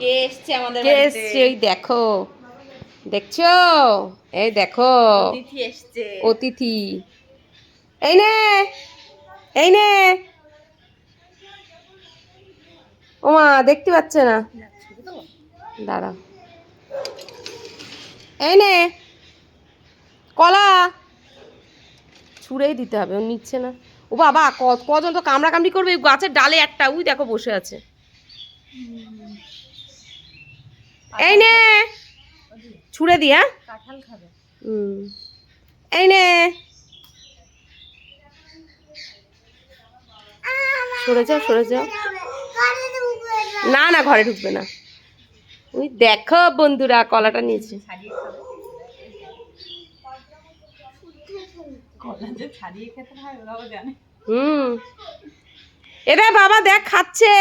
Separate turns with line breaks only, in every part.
কে এসছে আমাদের
কে
বাড়িতে?
এসছে ওই দেখো, দেখছো? এই দেখো,
অতিথি এসছে।
অতিথি। এই নে, এই নে। ওমা দেখতে পাচ্ছে না, দাঁড়া। এই নে কলা, ছুঁড়েই দিতে হবে, ও নিচ্ছে না। ও বাবা, কজন তো কামড়া কামড়ি করবে। গাছের ডালে একটা, উই দেখো বসে আছে। এই নে, ছুঁড়ে দি। হ্যাঁ,
কাঁঠাল খাবে।
এই নে, সরে যাও, সরে যাও। না না, ঘরে ঢুকবে না। ওই দেখো বন্ধুরা, কলাটা নিয়েছে। এরে বাবা দেখ খাচ্ছে।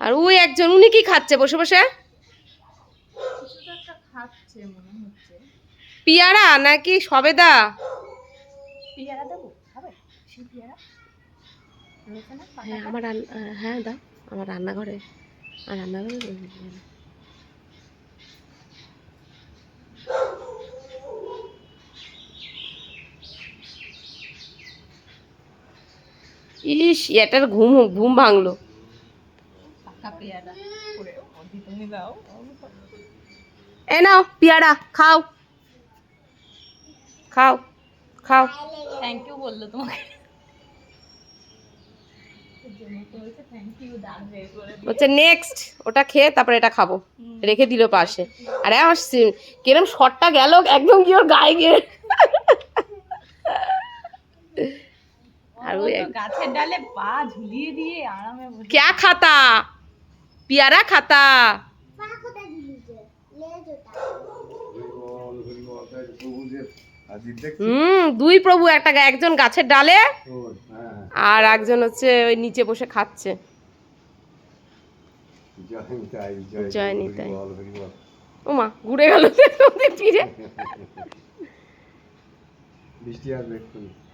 আর ওই একজন, উনি কি খাচ্ছে বসে বসে? পিয়ারা নাকি সবেদা?
পিয়ারা দেবো, খাবে? সেই পিয়ারা
হ্যাঁ আমার হ্যাঁ দাও, আমার রান্নাঘরে। আর রান্নাঘরে ইস, এটার ঘুম ঘুম ভাঙলো। এ নাও পিয়ারা, খাও খাও খাও।
থ্যাংক ইউ বললো তোমাকে।
হচ্ছে নেক্সট, ওটা খেয়ে তারপরে এটা খাবো। রেখে দিল পাশে। আরে আমার কিরম শটটা গেল একদম কি ওর গায়ে গিয়ে। আর ওই
গাছের ডালে পা ঝুলিয়ে দিয়ে আরামে
क्या खाता, पियारा खाता। দুই প্রভু, একটা একজন গাছের ডালে আর একজন হচ্ছে ওই নিচে বসে খাচ্ছে। জয় নিতাই। ওমা ঘুরে গেল ফিরে।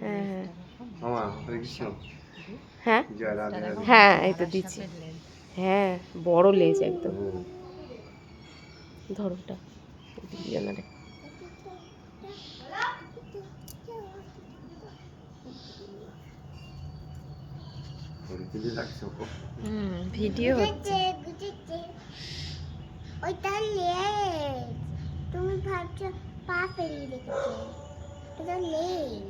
হ্যাঁ হ্যাঁ হ্যাঁ, এই তো দিচ্ছি। হ্যাঁ বড় লেজ একদম। ধরো ওটা, ভিডিও হচ্ছে।
ওইটা লেজ, তুমি ভাবছো পা ফেলে রেখেছে, এটা লেজ।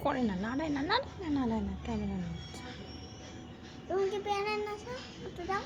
করে না, নাড়ায় না, নাড়ায় না, নাড়ায় না, ক্যামেরা না।
তুমি কি পেয়ারা না দাও।